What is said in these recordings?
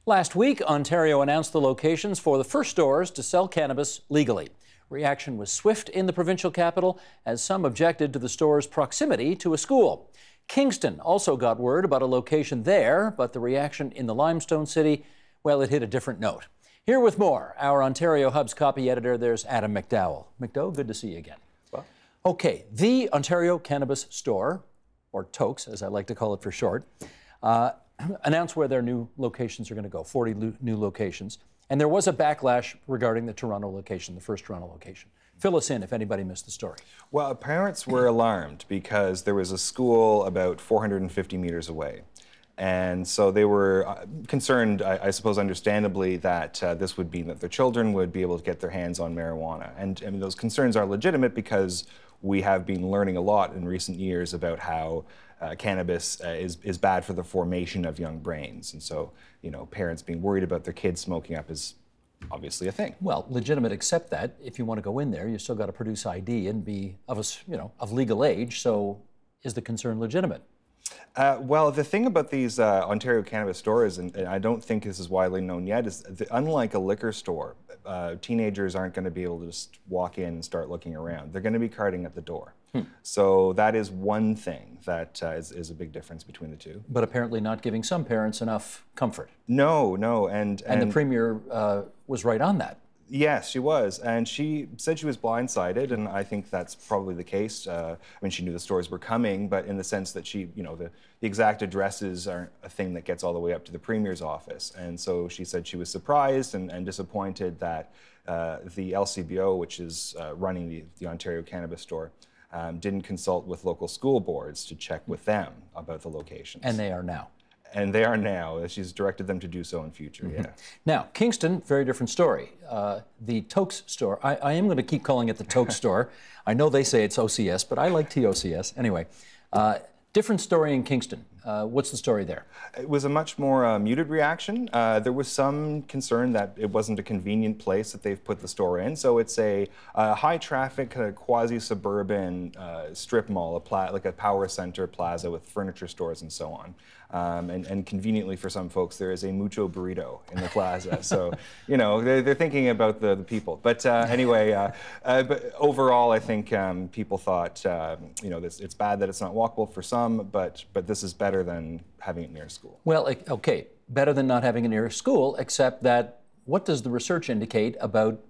Last week, Ontario announced the locations for the first stores to sell cannabis legally. Reaction was swift in the provincial capital as some objected to the store's proximity to a school. Kingston also got word about a location there, but the reaction in the Limestone City, well, it hit a different note. Here with more, our Ontario Hub's copy editor, there's Adam McDowell. McDowell, good to see you again. Well. Okay, the Ontario Cannabis Store, or TOCS as I like to call it for short, announced where their new locations are going to go, 40 new locations. And there was a backlash regarding the Toronto location, the first Toronto location. Fill us in if anybody missed the story. Well, parents were alarmed because there was a school about 450 meters away. And so they were concerned, I suppose understandably, that this would mean that their children would be able to get their hands on marijuana. And I mean, those concerns are legitimate because we have been learning a lot in recent years about how cannabis is bad for the formation of young brains. And so, you know, parents being worried about their kids smoking up is obviously a thing. Well, legitimate, except that if you want to go in there, you still got to produce ID and be of legal age. So is the concern legitimate? Well, the thing about these Ontario Cannabis Stores, and I don't think this is widely known yet, is that unlike a liquor store, teenagers aren't going to be able to just walk in and start looking around. They're going to be carding at the door. So that is one thing that is a big difference between the two. But apparently not giving some parents enough comfort. No, and the Premier was right on that. Yes, she was, and she said she was blindsided, and I think that's probably the case. I mean, she knew the stores were coming, but in the sense that she, you know, the exact addresses aren't a thing that gets all the way up to the Premier's office, and so she said she was surprised and disappointed that the LCBO, which is running the Ontario Cannabis Store, didn't consult with local school boards to check with them about the locations. And they are now. And they are now. She's directed them to do so in future, yeah. Now, Kingston, very different story. The TOCS store, I am going to keep calling it the TOCS store. I know they say it's OCS, but I like TOCS. Anyway, different story in Kingston. What's the story there? It was a much more muted reaction. There was some concern that it wasn't a convenient place that they've put the store in. So it's a high-traffic, kind of quasi-suburban strip mall, like a power center plaza with furniture stores and so on. And conveniently for some folks, there is a mucho burrito in the plaza. So, you know, they're thinking about the people. But anyway, but overall, I think people thought, you know, it's bad that it's not walkable for some, but this is better than having it near school. Well, okay, better than not having it near school, except that what does the research indicate about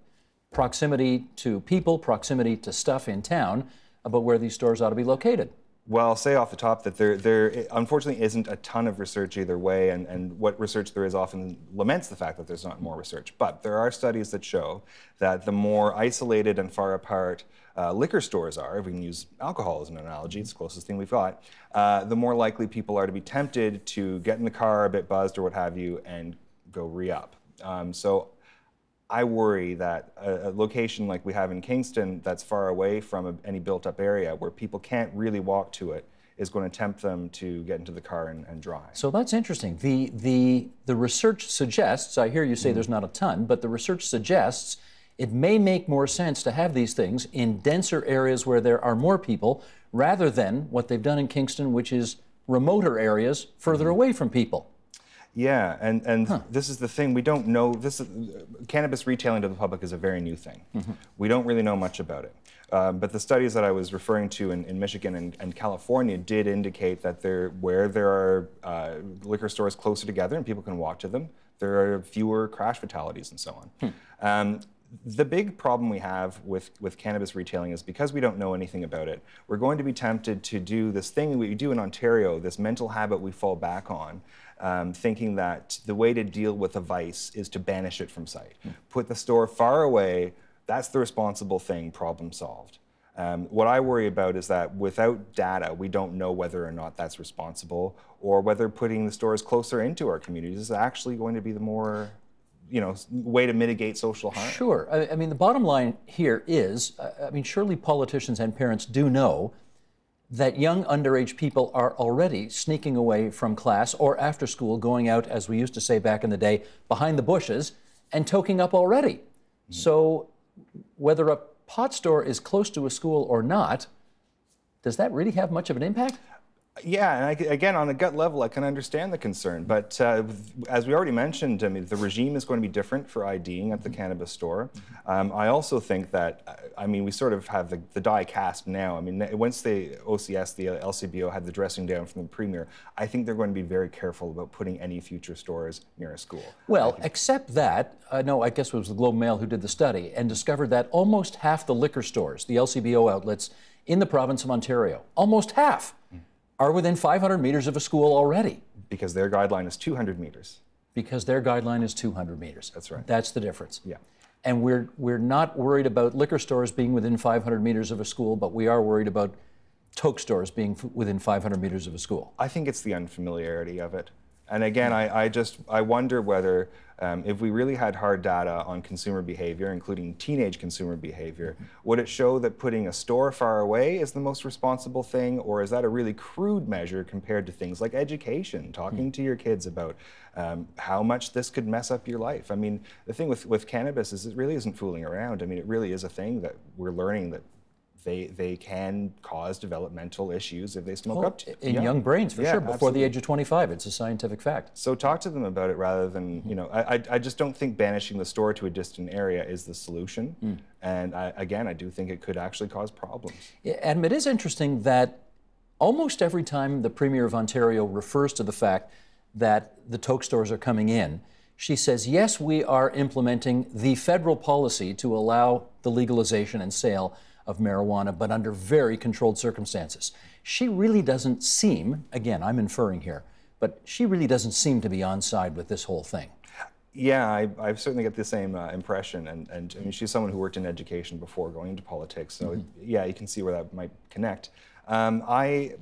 proximity to people, proximity to stuff in town, about where these stores ought to be located? Well, I'll say off the top that there unfortunately isn't a ton of research either way, and what research there is often laments the fact that there's not more research. But there are studies that show that the more isolated and far apart liquor stores are, if we can use alcohol as an analogy, it's the closest thing we've got, the more likely people are to be tempted to get in the car a bit buzzed or what have you and go re-up. So I worry that a location like we have in Kingston that's far away from any built-up area where people can't really walk to it is going to tempt them to get into the car and drive. So that's interesting. The research suggests, I hear you say there's not a ton, but the research suggests it may make more sense to have these things in denser areas where there are more people rather than what they've done in Kingston, which is remoter areas further away from people. Yeah, and this is the thing, we don't know, cannabis retailing to the public is a very new thing. We don't really know much about it. But the studies that I was referring to in Michigan and California did indicate that where there are liquor stores closer together and people can walk to them, there are fewer crash fatalities and so on. The big problem we have with cannabis retailing is because we don't know anything about it, we're going to be tempted to do this thing we do in Ontario, this mental habit we fall back on, thinking that the way to deal with a vice is to banish it from sight. Put the store far away, that's the responsible thing, problem solved. What I worry about is that without data, we don't know whether or not that's responsible or whether putting the stores closer into our communities is actually going to be the more way to mitigate social harm. Sure. I mean, the bottom line here is, I mean, surely politicians and parents do know that young underage people are already sneaking away from class or after school, going out, as we used to say back in the day, behind the bushes and toking up already. So whether a pot store is close to a school or not, does that really have much of an impact? Yeah, and again, on a gut level, I can understand the concern. But as we already mentioned, I mean, the regime is going to be different for IDing at the cannabis store. I also think that, I mean, we sort of have the die cast now. I mean, once the OCS, the LCBO, had the dressing down from the Premier, I think they're going to be very careful about putting any future stores near a school. Well, except that, no, I guess it was the Globe Mail who did the study and discovered that almost half the liquor stores, the LCBO outlets in the province of Ontario, almost half, are within 500 meters of a school already. Because their guideline is 200 meters. Because their guideline is 200 meters. That's right. That's the difference. Yeah. And we're not worried about liquor stores being within 500 meters of a school, but we are worried about toke stores being within 500 meters of a school. I think it's the unfamiliarity of it. And again, I wonder whether if we really had hard data on consumer behavior, including teenage consumer behavior, would it show that putting a store far away is the most responsible thing, or is that a really crude measure compared to things like education, talking to your kids about how much this could mess up your life? I mean, the thing with cannabis is it really isn't fooling around. I mean, it really is a thing that we're learning that they can cause developmental issues if they smoke up to in young brains, for sure, before absolutely. the age of 25. It's a scientific fact. So talk to them about it rather than, you know, I just don't think banishing the store to a distant area is the solution. And again, I do think it could actually cause problems. Yeah, Adam, it is interesting that almost every time the Premier of Ontario refers to the fact that the toke stores are coming in, she says, yes, we are implementing the federal policy to allow the legalization and sale of marijuana, but under very controlled circumstances. She really doesn't seem, again, I'm inferring here, but she really doesn't seem to be on side with this whole thing. Yeah, I certainly get the same impression, and I mean, she's someone who worked in education before going into politics, so yeah, you can see where that might connect. The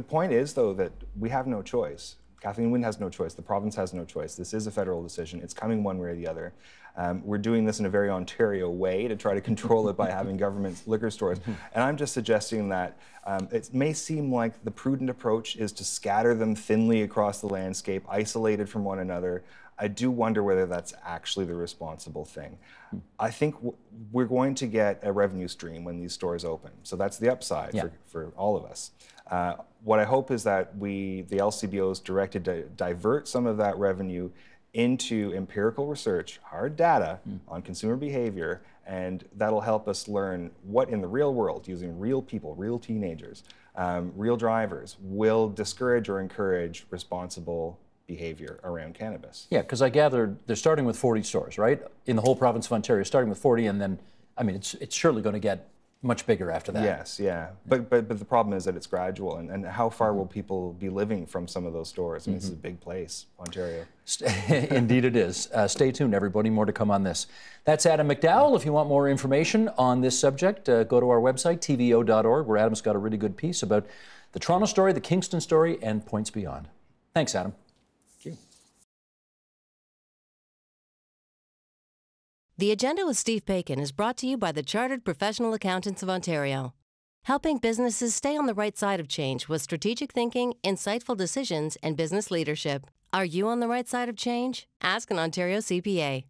point is, though, that we have no choice. Kathleen Wynne has no choice. The province has no choice. This is a federal decision. It's coming one way or the other. We're doing this in a very Ontario way to try to control it by having government liquor stores. And I'm just suggesting that it may seem like the prudent approach is to scatter them thinly across the landscape, isolated from one another. I do wonder whether that's actually the responsible thing. I think we're going to get a revenue stream when these stores open. So that's the upside for all of us. What I hope is that the LCBO is directed to divert some of that revenue into empirical research, hard data on consumer behavior, and that'll help us learn what in the real world, using real people, real teenagers, real drivers, will discourage or encourage responsible behavior around cannabis. Yeah, because I gather they're starting with 40 stores, right? In the whole province of Ontario, starting with 40, and then, I mean, it's surely going to get much bigger after that. Yes, yeah. But the problem is that it's gradual, and how far will people be living from some of those stores? I mean, this is a big place, Ontario. Indeed it is. Stay tuned, everybody. More to come on this. That's Adam McDowell. If you want more information on this subject, go to our website, tvo.org, where Adam's got a really good piece about the Toronto story, the Kingston story, and points beyond. Thanks, Adam. Thank you. The Agenda with Steve Paikin is brought to you by the Chartered Professional Accountants of Ontario, helping businesses stay on the right side of change with strategic thinking, insightful decisions, and business leadership. Are you on the right side of change? Ask an Ontario CPA.